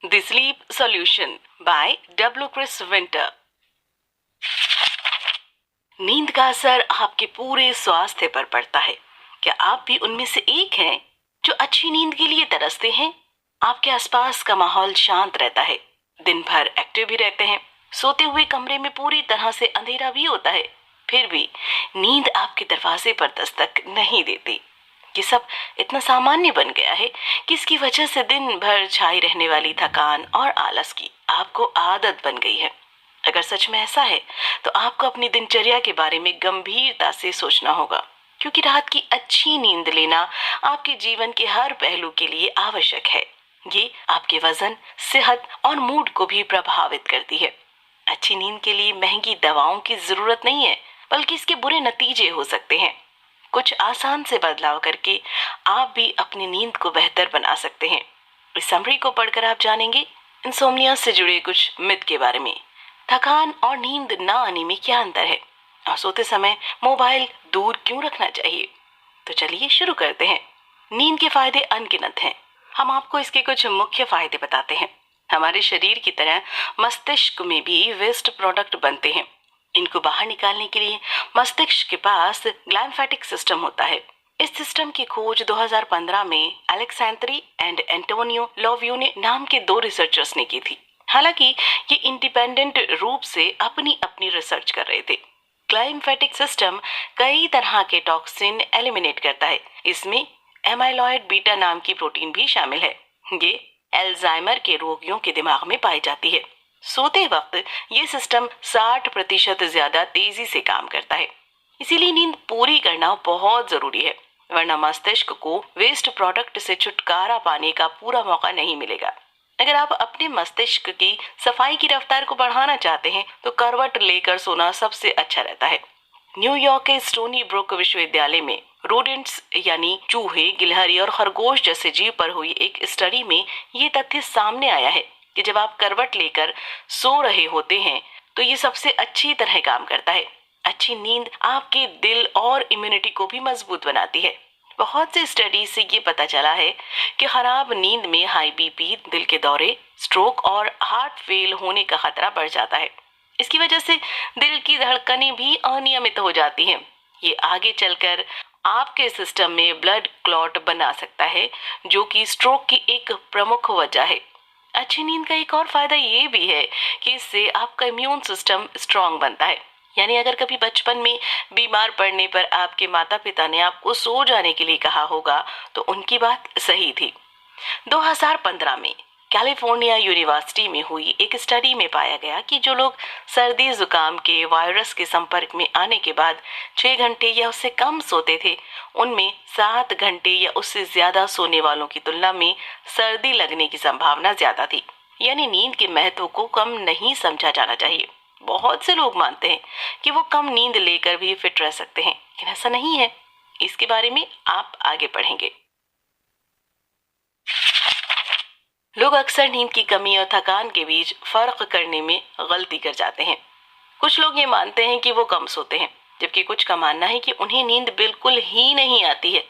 The Sleep Solution by W. Chris Winter। नींद का असर आपके पूरे स्वास्थ्य पर पड़ता है। क्या आप भी उनमें से एक हैं जो अच्छी नींद के लिए तरसते हैं? आपके आसपास का माहौल शांत रहता है, दिन भर एक्टिव भी रहते हैं, सोते हुए कमरे में पूरी तरह से अंधेरा भी होता है, फिर भी नींद आपके दरवाजे पर दस्तक नहीं देती। ये सब इतना सामान्य बन गया है कि इसकी वजह से दिन भर छाई रहने वाली थकान और आलस की आपको आदत बन गई है। अगर सच में ऐसा है तो आपको अपनी दिनचर्या के बारे में गंभीरता से सोचना होगा, क्योंकि रात की अच्छी नींद लेना आपके जीवन के हर पहलू के लिए आवश्यक है। ये आपके वजन, सेहत और मूड को भी प्रभावित करती है। अच्छी नींद के लिए महंगी दवाओं की जरूरत नहीं है, बल्कि इसके बुरे नतीजे हो सकते हैं। कुछ आसान से बदलाव करके आप भी अपनी नींद को बेहतर बना सकते हैं। इस समरी को पढ़कर आप जानेंगे इंसोम्निया से जुड़े कुछ मिथ के बारे में। थकान और नींद ना आने में क्या अंतर है, और सोते समय मोबाइल दूर क्यों रखना चाहिए? तो चलिए शुरू करते हैं। नींद के फायदे अनगिनत हैं। हम आपको इसके कुछ मुख्य फायदे बताते हैं। हमारे शरीर की तरह मस्तिष्क में भी वेस्ट प्रोडक्ट बनते हैं। इनको बाहर निकालने के लिए मस्तिष्क के पास ग्लैम्फेटिक सिस्टम होता है। इस सिस्टम की खोज 2015 में अलेक्सेंड्री एंड एंटोनियो लोवियोने नाम के 2 रिसर्चर्स ने की थी। हालांकि ये इंडिपेंडेंट रूप से अपनी अपनी रिसर्च कर रहे थे। ग्लाइम्फेटिक सिस्टम कई तरह के टॉक्सिन एलिमिनेट करता है। इसमें एमाइलॉइड बीटा नाम की प्रोटीन भी शामिल है। ये अल्जाइमर के रोगियों के दिमाग में पाई जाती है। सोते वक्त ये सिस्टम 60% ज्यादा तेजी से काम करता है। इसीलिए नींद पूरी करना बहुत जरूरी है, वरना मस्तिष्क को वेस्ट प्रोडक्ट से छुटकारा पाने का पूरा मौका नहीं मिलेगा। अगर आप अपने मस्तिष्क की सफाई की रफ्तार को बढ़ाना चाहते हैं तो करवट लेकर सोना सबसे अच्छा रहता है। न्यूयॉर्क के स्टोनी ब्रुक विश्वविद्यालय में रोडेंट्स यानी चूहे, गिलहरी और खरगोश जैसे जीव पर हुई एक स्टडी में ये तथ्य सामने आया है कि जब आप करवट लेकर सो रहे होते हैं तो ये सबसे अच्छी तरह काम करता है। अच्छी नींद आपके दिल और इम्यूनिटी को भी मजबूत बनाती है। बहुत से स्टडी से ये पता चला है कि खराब नींद में हाई बीपी, दिल के दौरे, स्ट्रोक और हार्ट फेल होने का खतरा बढ़ जाता है। इसकी वजह से दिल की धड़कनें भी अनियमित हो जाती हैं। ये आगे चलकर आपके सिस्टम में ब्लड क्लॉट बना सकता है, जो कि स्ट्रोक की एक प्रमुख वजह है। अच्छी नींद का एक और फायदा ये भी है कि इससे आपका इम्यून सिस्टम स्ट्रांग बनता है। यानी अगर कभी बचपन में बीमार पड़ने पर आपके माता पिता ने आपको सो जाने के लिए कहा होगा तो उनकी बात सही थी। 2015 में कैलिफोर्निया यूनिवर्सिटी में हुई एक स्टडी में पाया गया कि जो लोग सर्दी जुकाम के वायरस के संपर्क में आने के बाद 6 घंटे या उससे कम सोते थे, उनमें 7 घंटे या उससे ज्यादा सोने वालों की तुलना में सर्दी लगने की संभावना ज्यादा थी। यानी नींद के महत्व को कम नहीं समझा जाना चाहिए। बहुत से लोग मानते हैं कि वो कम नींद लेकर भी फिट रह सकते हैं, लेकिन ऐसा नहीं है। इसके बारे में आप आगे पढ़ेंगे। लोग अक्सर नींद की कमी और थकान के बीच फर्क करने में गलती कर जाते हैं। कुछ लोग ये मानते हैं कि वो कम सोते हैं, जबकि कुछ का मानना है कि उन्हें नींद बिल्कुल ही नहीं आती है।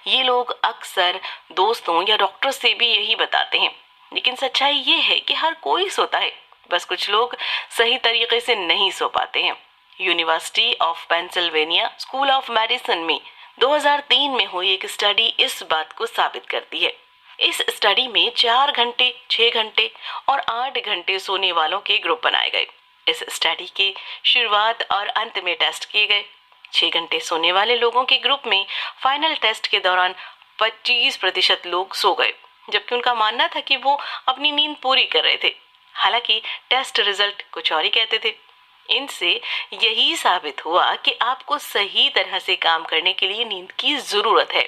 ये लोग अक्सर दोस्तों या डॉक्टर से भी यही बताते हैं, लेकिन सच्चाई ये है कि हर कोई सोता है, बस कुछ लोग सही तरीके से नहीं सो पाते हैं। University of Pennsylvania school of medicine में 2003 में हुई एक स्टडी इस बात को साबित करती है। इस स्टडी में 4 घंटे, 6 घंटे और 8 घंटे सोने वालों के ग्रुप बनाए गए। इस स्टडी के शुरुआत और अंत में टेस्ट किए गए। 6 घंटे सोने वाले लोगों के ग्रुप में फाइनल टेस्ट के दौरान 25% लोग सो गए, जबकि उनका मानना था कि वो अपनी नींद पूरी कर रहे थे। हालांकि टेस्ट रिजल्ट कुछ और ही कहते थे। इनसे यही साबित हुआ कि आपको सही तरह से काम करने के लिए नींद की जरूरत है।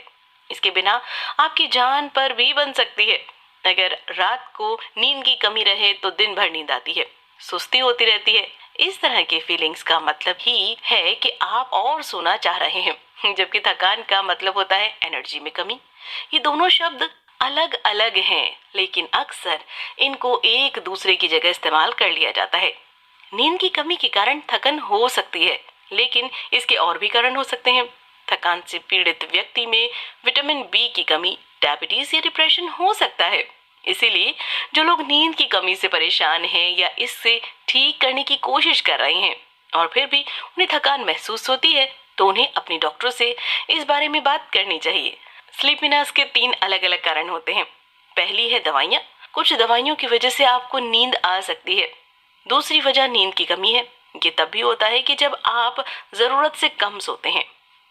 इसके बिना आपकी जान पर भी बन सकती है। अगर रात को नींद की कमी रहे तो दिन भर नींद आती है, सुस्ती होती रहती है। इस तरह की फीलिंग्स का मतलब ही है कि आप और सोना चाह रहे हैं, जबकि थकान का मतलब होता है एनर्जी में कमी। ये दोनों शब्द अलग अलग हैं, लेकिन अक्सर इनको एक दूसरे की जगह इस्तेमाल कर लिया जाता है। नींद की कमी के कारण थकन हो सकती है, लेकिन इसके और भी कारण हो सकते हैं। थकान से पीड़ित व्यक्ति में विटामिन बी की कमी, डायबिटीज या डिप्रेशन हो सकता है। इसीलिए जो लोग नींद की कमी से परेशान हैं या इससे ठीक करने की कोशिश कर रहे हैं और फिर भी उन्हें थकान महसूस होती है, तो उन्हें अपने डॉक्टर से इस बारे में बात करनी चाहिए। स्लीपीनेस के 3 अलग अलग कारण होते हैं। पहली है दवाइयाँ। कुछ दवाइयों की वजह से आपको नींद आ सकती है। दूसरी वजह नींद की कमी है। ये तब भी होता है कि जब आप जरूरत से कम सोते हैं।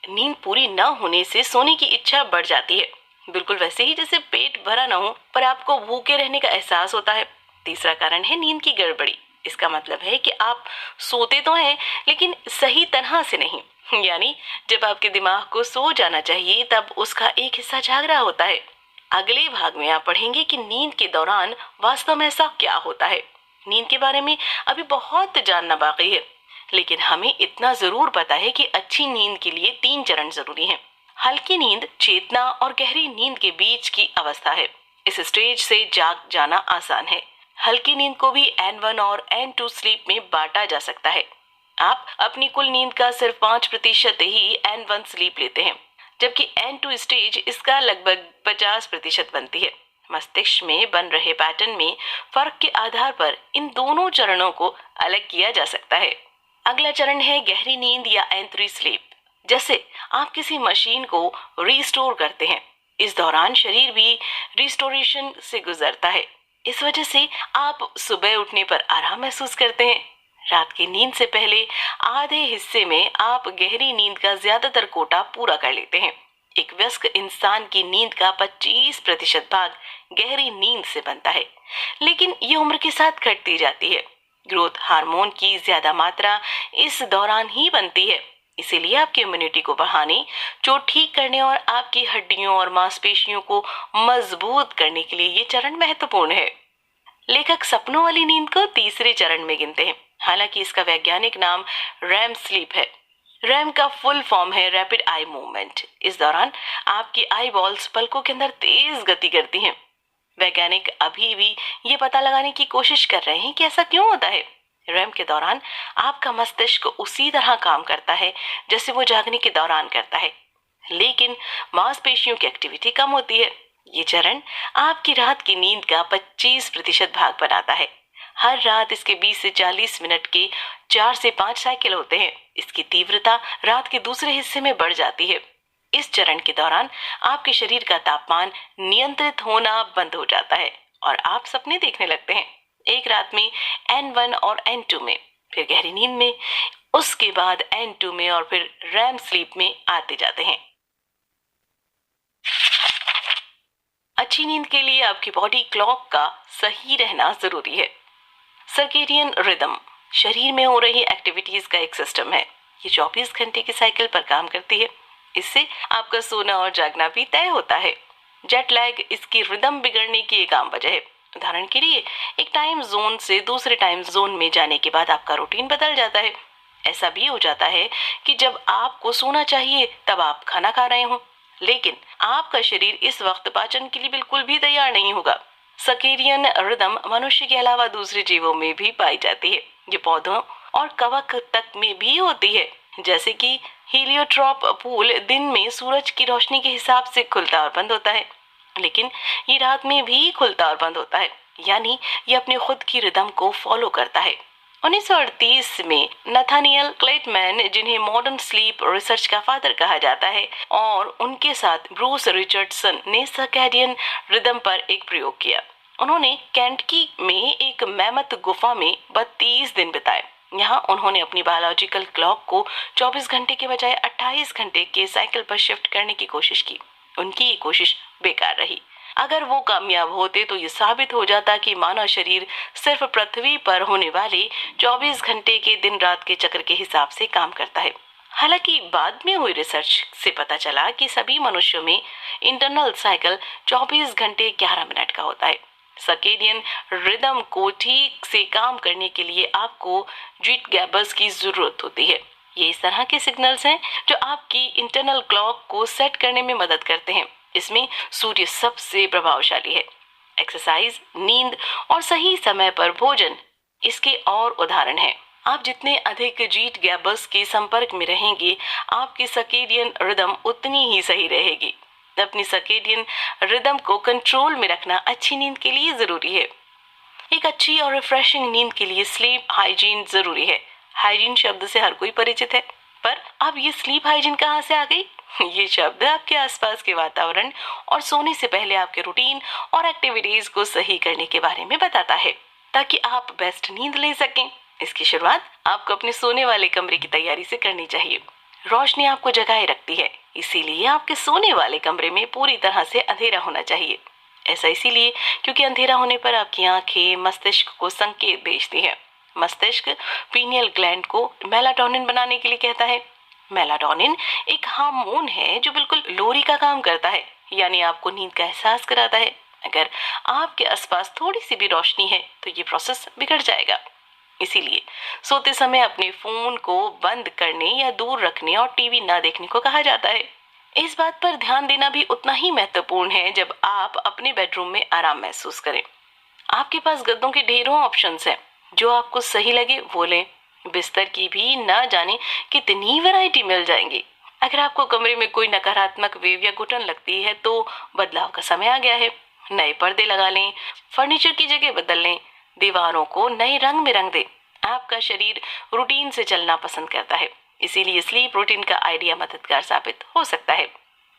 नींद पूरी न होने से सोने की इच्छा बढ़ जाती है, बिल्कुल वैसे ही जैसे पेट भरा न हो पर आपको भूखे रहने का एहसास होता है। तीसरा कारण है नींद की गड़बड़ी। इसका मतलब है कि आप सोते तो हैं लेकिन सही तरह से नहीं, यानी जब आपके दिमाग को सो जाना चाहिए तब उसका एक हिस्सा जाग रहा होता है। अगले भाग में आप पढ़ेंगे कि नींद के दौरान वास्तव में ऐसा क्या होता है। नींद के बारे में अभी बहुत जानना बाकी है, लेकिन हमें इतना जरूर पता है कि अच्छी नींद के लिए 3 चरण जरूरी हैं। हल्की नींद चेतना और गहरी नींद के बीच की अवस्था है। इस स्टेज से जाग जाना आसान है। हल्की नींद को भी N1 और N2 स्लीप में बांटा जा सकता है। आप अपनी कुल नींद का सिर्फ 5% ही N1 स्लीप लेते हैं, जबकि N2 स्टेज इसका लगभग 50% बनती है। मस्तिष्क में बन रहे पैटर्न में फर्क के आधार पर इन दोनों चरणों को अलग किया जा सकता है। अगला चरण है गहरी नींद या N3 स्लीप। जैसे आप किसी मशीन को रिस्टोर करते हैं, इस दौरान शरीर भी रिस्टोरेशन से गुजरता है। इस वजह से आप सुबह उठने पर आराम महसूस करते हैं। रात की नींद से पहले आधे हिस्से में आप गहरी नींद का ज्यादातर कोटा पूरा कर लेते हैं। एक वयस्क इंसान की नींद का 25% भाग गहरी नींद से बनता है, लेकिन ये उम्र के साथ घटती जाती है। ग्रोथ हार्मोन की ज्यादा मात्रा इस दौरान ही बनती है। इसीलिए आपकी इम्यूनिटी को बढ़ाने, चोट ठीक करने और आपकी हड्डियों और मांसपेशियों को मजबूत करने के लिए ये चरण महत्वपूर्ण है। लेखक सपनों वाली नींद को तीसरे चरण में गिनते हैं। हालांकि इसका वैज्ञानिक नाम रैम स्लीप है। रैम का फुल फॉर्म है रैपिड आई मूवमेंट। इस दौरान आपकी आई बॉल्स पलकों के अंदर तेज गति करती हैं। वैज्ञानिक अभी भी ये पता लगाने की कोशिश कर रहे हैं कि ऐसा क्यों होता है। रैम के दौरान आपका मस्तिष्क उसी तरह काम करता है जैसे वो जागने के दौरान करता है, लेकिन मांसपेशियों की एक्टिविटी कम होती है। ये चरण आपकी रात की नींद का 25% भाग बनाता है। हर रात इसके 20 से 40 मिनट के 4 से 5 साइकिल होते हैं। इसकी तीव्रता रात के दूसरे हिस्से में बढ़ जाती है। इस चरण के दौरान आपके शरीर का तापमान नियंत्रित होना बंद हो जाता है और आप सपने देखने लगते हैं। एक रात में N1 और N2 में, फिर गहरी नींद में, उसके बाद N2 में और फिर रैम स्लीप में आते जाते हैं। अच्छी नींद के लिए आपकी बॉडी क्लॉक का सही रहना जरूरी है। सर्केडियन रिदम शरीर में हो रही एक्टिविटीज का एक सिस्टम है। ये 24 घंटे के साइकिल पर काम करती है। इससे आपका सोना और जागना भी तय होता है। जेट लैग इसकी रिदम बिगड़ने की एक आम वजह है। उदाहरण के लिए एक टाइम जोन से दूसरे टाइम जोन में जाने के बाद आपका रूटीन बदल जाता है। ऐसा भी हो जाता है कि जब आपको सोना चाहिए तब आप खाना खा रहे हो, लेकिन आपका शरीर इस वक्त पाचन के लिए बिल्कुल भी तैयार नहीं होगा। सर्केडियन रिदम मनुष्य के अलावा दूसरे जीवों में भी पाई जाती है। ये पौधों और कवक तक में भी होती है। जैसे कि हीलियोट्रॉप फूल दिन में सूरज की रोशनी के हिसाब से खुलता और बंद होता है, लेकिन ये रात में भी खुलता और बंद होता है, यानी ये अपनी खुद की रिदम को फॉलो करता है। 1938 में नथानियल क्लेटमैन, जिन्हें मॉडर्न स्लीप रिसर्च का फादर कहा जाता है, और उनके साथ ब्रूस रिचर्डसन ने सर्केडियन रिदम पर एक प्रयोग किया। उन्होंने केंटकी में एक मैमथ गुफा में 32 दिन बिताए। यहाँ उन्होंने अपनी बायोलॉजिकल क्लॉक को 24 घंटे के बजाय 28 घंटे के साइकिल पर शिफ्ट करने की कोशिश की। उनकी ये कोशिश बेकार रही। अगर वो कामयाब होते तो ये साबित हो जाता कि मानव शरीर सिर्फ पृथ्वी पर होने वाले 24 घंटे के दिन रात के चक्र के हिसाब से काम करता है। हालांकि बाद में हुई रिसर्च से पता चला कि सभी मनुष्यों में इंटरनल साइकिल 24 घंटे 11 मिनट का होता है। सर्केडियन रिदम को ठीक से काम करने के लिए आपको जीट गैबर्स की जरूरत होती है। ये इस तरह के सिग्नल्स हैं जो आपकी इंटरनल क्लॉक को सेट करने में मदद करते हैं। इसमें सूर्य सबसे प्रभावशाली है। एक्सरसाइज, नींद और सही समय पर भोजन इसके और उदाहरण हैं। आप जितने अधिक जीट गैबर्स के संपर्क में रहेंगे, आपकी सर्केडियन रिदम उतनी ही सही रहेगी। अपनी सर्केडियन रिदम को कंट्रोल में रखना अच्छी नींद के लिए जरूरी है। एक अच्छी और रिफ्रेशिंग नींद के लिए स्लीप हाइजीन जरूरी है। हाइजीन शब्द से हर कोई परिचित है, पर अब ये स्लीप हाइजीन कहाँ से आ गई? ये शब्द आपके आसपास के वातावरण और सोने से पहले आपके रूटीन और एक्टिविटीज को सही करने के बारे में बताता है, ताकि आप बेस्ट नींद ले सकें। इसकी शुरुआत आपको अपने सोने वाले कमरे की तैयारी से करनी चाहिए। रोशनी आपको जगाए रखती है, इसीलिए आपके सोने वाले कमरे में पूरी तरह से अंधेरा होना चाहिए। ऐसा इसीलिए क्योंकि अंधेरा होने पर आपकी आंखें मस्तिष्क को संकेत भेजती है। मस्तिष्क पीनियल ग्लैंड को मेलाटोनिन बनाने के लिए कहता है। मेलाटोनिन एक हार्मोन है जो बिल्कुल लोरी का काम करता है, यानी आपको नींद का एहसास कराता है। अगर आपके आसपास थोड़ी सी भी रोशनी है तो ये प्रोसेस बिगड़ जाएगा। इसीलिए सोते समय अपने फोन को बंद करने या दूर रखने और टीवी ना देखने को कहा जाता है। इस बात पर ध्यान देना भी उतना ही महत्वपूर्ण है जब आप अपने बेडरूम में आराम महसूस करें। आपके पास गद्दों के ढेरों ऑप्शंस हैं, जो आपको सही लगे वो लें। बिस्तर की भी ना जाने कितनी वैरायटी मिल जाएंगी। अगर आपको कमरे में कोई नकारात्मक वेव या घुटन लगती है तो बदलाव का समय आ गया है। नए पर्दे लगा लें, फर्नीचर की जगह बदल लें, दीवारों को नए रंग में रंग दें। आपका शरीर रूटीन से चलना पसंद करता है, इसीलिए स्लीप रूटीन का आइडिया मददगार साबित हो सकता है।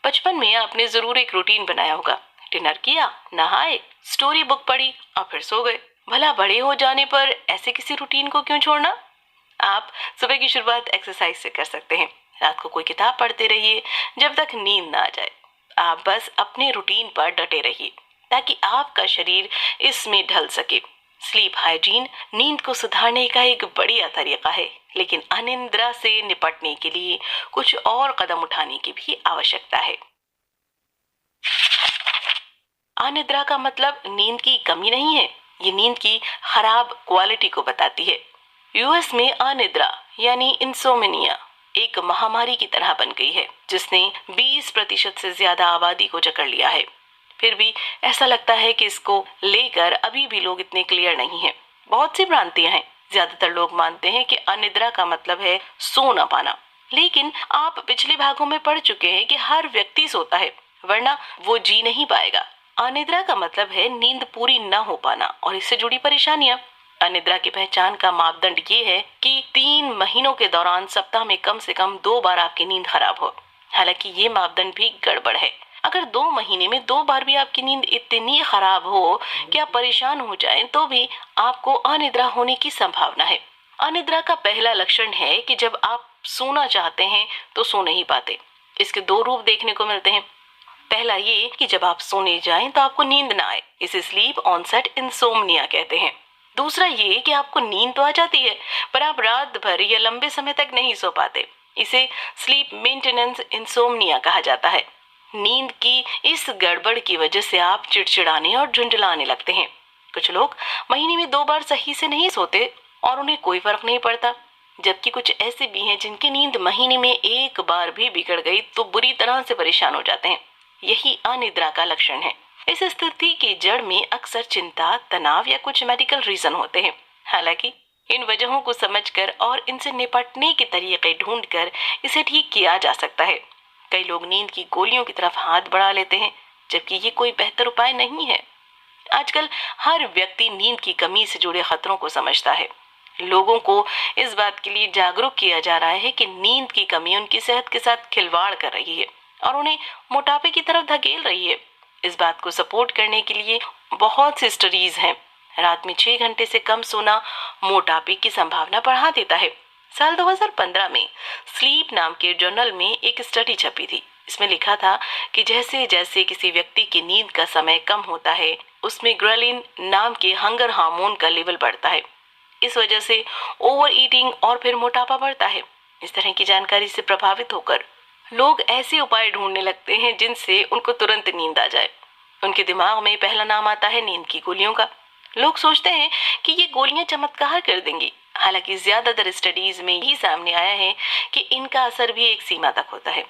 बचपन में आपने जरूर एक रूटीन बनाया होगा। डिनर किया, नहाए, स्टोरी बुक पढ़ी और फिर सो गए। भला बड़े हो जाने पर ऐसे किसी रूटीन को क्यों छोड़ना? आप सुबह की शुरुआत एक्सरसाइज से कर सकते हैं। रात को कोई किताब पढ़ते रहिए जब तक नींद ना आ जाए। आप बस अपने रूटीन पर डटे रहिए ताकि आपका शरीर इसमें ढल सके। स्लीप हाइजीन नींद को सुधारने का एक बढ़िया तरीका है, लेकिन अनिद्रा से निपटने के लिए कुछ और कदम उठाने की भी आवश्यकता है। अनिद्रा का मतलब नींद की कमी नहीं है, ये नींद की खराब क्वालिटी को बताती है। यूएस में अनिद्रा यानी इंसोमिनिया एक महामारी की तरह बन गई है, जिसने 20% से ज्यादा आबादी को जकड़ लिया है। फिर भी ऐसा लगता है कि इसको लेकर अभी भी लोग इतने क्लियर नहीं हैं। बहुत सी भ्रांतियां हैं। ज्यादातर लोग मानते हैं कि अनिद्रा का मतलब है सो ना पाना, लेकिन आप पिछले भागों में पढ़ चुके हैं कि हर व्यक्ति सोता है, वरना वो जी नहीं पाएगा। अनिद्रा का मतलब है नींद पूरी न हो पाना और इससे जुड़ी परेशानियां। अनिद्रा की पहचान का मापदंड ये है कि 3 महीनों के दौरान सप्ताह में कम से कम 2 बार आपकी नींद खराब हो। हालांकि ये मापदंड भी गड़बड़ है। अगर 2 महीने में 2 बार भी आपकी नींद इतनी खराब हो कि आप परेशान हो जाएं, तो भी आपको अनिद्रा होने की संभावना है। अनिद्रा का पहला लक्षण है कि जब आप सोना चाहते हैं तो सो नहीं पाते। इसके 2 रूप देखने को मिलते हैं। पहला ये कि जब आप सोने जाएं तो आपको नींद ना आए, इसे स्लीप ऑनसेट इंसोम्निया कहते हैं। दूसरा ये कि आपको नींद तो आ जाती है, पर आप रात भर या लंबे समय तक नहीं सो पाते, इसे स्लीप मेंटेनेंस इंसोम्निया कहा जाता है। नींद की इस गड़बड़ की वजह से आप चिड़चिड़ाने और झुंझलाने लगते हैं। कुछ लोग महीने में 2 बार सही से नहीं सोते और उन्हें कोई फर्क नहीं पड़ता, जबकि कुछ ऐसे भी हैं जिनकी नींद महीने में 1 बार भी बिगड़ गई तो बुरी तरह से परेशान हो जाते हैं। यही अनिद्रा का लक्षण है। इस स्थिति की जड़ में अक्सर चिंता, तनाव या कुछ मेडिकल रीजन होते हैं। हालांकि इन वजहों को समझकर और इनसे निपटने के तरीके ढूंढकर इसे ठीक किया जा सकता है। कई लोग नींद की गोलियों की तरफ हाथ बढ़ा लेते हैं, जबकि ये कोई बेहतर उपाय नहीं है। आजकल हर व्यक्ति नींद की कमी से जुड़े खतरों को समझता है। लोगों को इस बात के लिए जागरूक किया जा रहा है कि नींद की कमी उनकी सेहत के साथ खिलवाड़ कर रही है और उन्हें मोटापे की तरफ धकेल रही है। इस बात को सपोर्ट करने के लिए बहुत सी स्टडीज हैं। रात में 6 घंटे से कम सोना मोटापे की संभावना बढ़ा देता है। साल 2015 में स्लीप नाम के जर्नल में एक स्टडी छपी थी। इसमें लिखा था कि जैसे जैसे किसी व्यक्ति की नींद का समय कम होता है, उसमें ग्रेलिन नाम के हंगर हार्मोन का लेवल बढ़ता है। इस वजह से ओवर ईटिंग और फिर मोटापा बढ़ता है। इस तरह की जानकारी से प्रभावित होकर लोग ऐसे उपाय ढूंढने लगते हैं जिनसे उनको तुरंत नींद आ जाए। उनके दिमाग में पहला नाम आता है नींद की गोलियों का। लोग सोचते हैं कि ये गोलियां चमत्कार कर देंगी। हालांकि ज्यादातर स्टडीज में ही सामने आया है कि इनका असर भी एक सीमा तक होता है।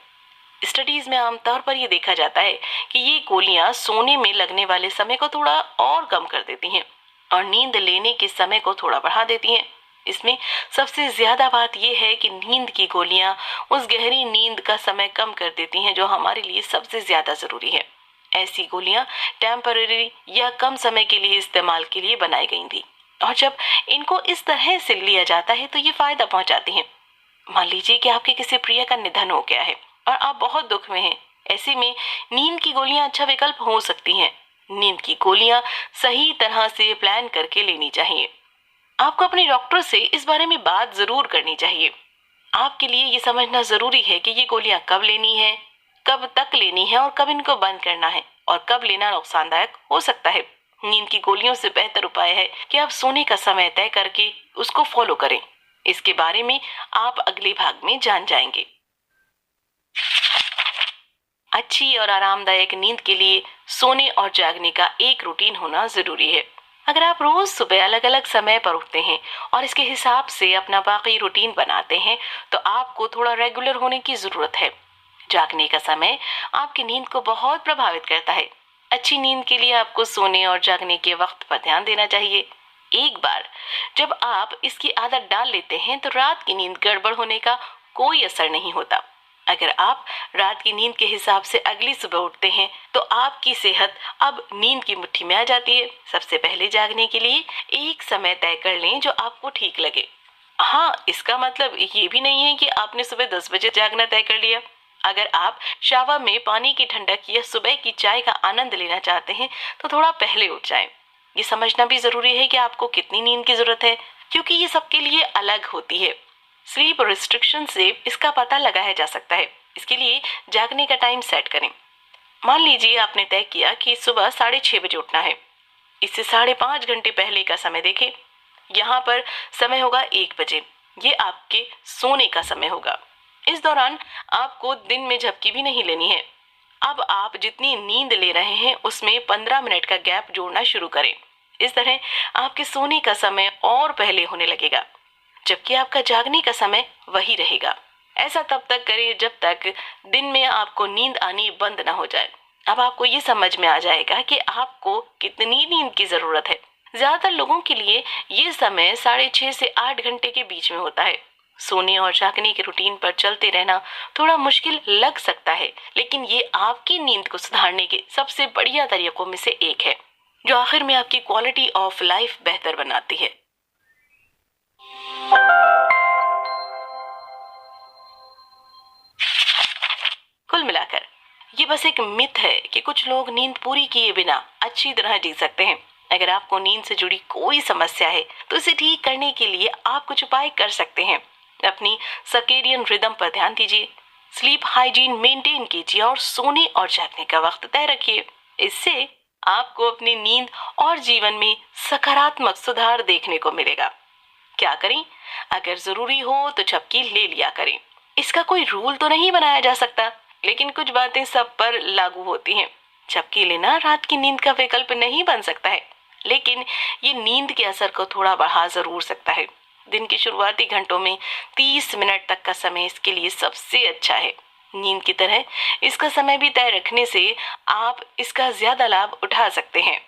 स्टडीज में आमतौर पर यह देखा जाता है कि ये गोलियां सोने में लगने वाले समय को थोड़ा और कम कर देती हैं और नींद लेने के समय को थोड़ा बढ़ा देती हैं। इसमें सबसे ज्यादा बात यह है कि नींद की गोलियां उस गहरी नींद का समय कम कर देती हैं जो हमारे लिए सबसे ज्यादा जरूरी है। ऐसी गोलियां टेम्पररी या कम समय के लिए इस्तेमाल के लिए बनाई गई थी, और जब इनको इस तरह से लिया जाता है तो ये फायदा पहुंचाती हैं। मान लीजिए कि आपके किसी प्रिय का निधन हो गया है और आप बहुत दुख में हैं। ऐसे में नींद की गोलियां अच्छा विकल्प हो सकती हैं। नींद की गोलियां सही तरह से प्लान करके लेनी चाहिए। आपको अपने डॉक्टर से इस बारे में बात जरूर करनी चाहिए। आपके लिए ये समझना जरूरी है कि ये गोलियां कब लेनी है, कब तक लेनी है और कब इनको बंद करना है, और कब लेना नुकसानदायक हो सकता है। नींद की गोलियों से बेहतर उपाय है कि आप सोने का समय तय करके उसको फॉलो करें। इसके बारे में आप अगले भाग में जान जाएंगे। अच्छी और आरामदायक नींद के लिए सोने और जागने का एक रूटीन होना जरूरी है। अगर आप रोज सुबह अलग अलग समय पर उठते हैं और इसके हिसाब से अपना बाकी रूटीन बनाते हैं तो आपको थोड़ा रेगुलर होने की जरूरत है। जागने का समय आपकी नींद को बहुत प्रभावित करता है। अच्छी नींद के लिए आपको सोने और जागने के वक्त पर ध्यान देना चाहिए। एक बार जब आप इसकी आदत डाल लेते हैं तो रात की नींद गड़बड़ होने का कोई असर नहीं होता। अगर आप रात की नींद के हिसाब से अगली सुबह उठते हैं तो आपकी सेहत अब नींद की मुट्ठी में आ जाती है। सबसे पहले जागने के लिए एक समय तय कर लें जो आपको ठीक लगे। हाँ, इसका मतलब ये भी नहीं है कि आपने सुबह 10 बजे जागना तय कर लिया। अगर आप शावर में पानी की ठंडक या सुबह की चाय का आनंद लेना चाहते हैं तो थोड़ा पहले उठ जाएं। ये समझना भी जरूरी है कि आपको कितनी नींद की जरूरत है, क्योंकि ये सबके लिए अलग होती है। स्लीप रिस्ट्रिक्शन से इसका पता लगाया जा सकता है। इसके लिए जागने का टाइम सेट करें। मान लीजिए आपने तय किया कि सुबह 6:30 बजे उठना है। इससे 5.5 घंटे पहले का समय देखें। यहाँ पर समय होगा 1 बजे। ये आपके सोने का समय होगा। इस दौरान आपको दिन में झपकी भी नहीं लेनी है। अब आप जितनी नींद ले रहे हैं उसमें 15 मिनट का गैप जोड़ना शुरू करें। इस तरह आपके सोने का समय और पहले होने लगेगा, जबकि आपका जागने का समय वही रहेगा। ऐसा तब तक करें जब तक दिन में आपको नींद आनी बंद ना हो जाए। अब आपको ये समझ में आ जाएगा कि आपको कितनी नींद की जरूरत है। ज्यादातर लोगों के लिए ये समय 6.5 से 8 घंटे के बीच में होता है। सोने और जागने के रूटीन पर चलते रहना थोड़ा मुश्किल लग सकता है, लेकिन ये आपकी नींद को सुधारने के सबसे बढ़िया तरीकों में से एक है, जो आखिर में आपकी क्वालिटी ऑफ लाइफ बेहतर बनाती है। कुल मिलाकर ये बस एक मिथ है कि कुछ लोग नींद पूरी किए बिना अच्छी तरह जी सकते हैं। अगर आपको नींद से जुड़ी कोई समस्या है तो इसे ठीक करने के लिए आप कुछ उपाय कर सकते हैं। अपनी सर्केडियन रिदम पर ध्यान दीजिए, स्लीप हाइजीन मेंटेन कीजिए और सोने और जागने का वक्त तय रखिए। इससे आपको अपनी नींद और जीवन में सकारात्मक सुधार देखने को मिलेगा। क्या करें? अगर जरूरी हो तो झपकी ले लिया करें। इसका कोई रूल तो नहीं बनाया जा सकता, लेकिन कुछ बातें सब पर लागू होती हैं। झपकी लेना रात की नींद का विकल्प नहीं बन सकता है, लेकिन ये नींद के असर को थोड़ा बढ़ा जरूर सकता है। दिन के शुरुआती घंटों में 30 मिनट तक का समय इसके लिए सबसे अच्छा है। नींद की तरह इसका समय भी तय रखने से आप इसका ज्यादा लाभ उठा सकते हैं।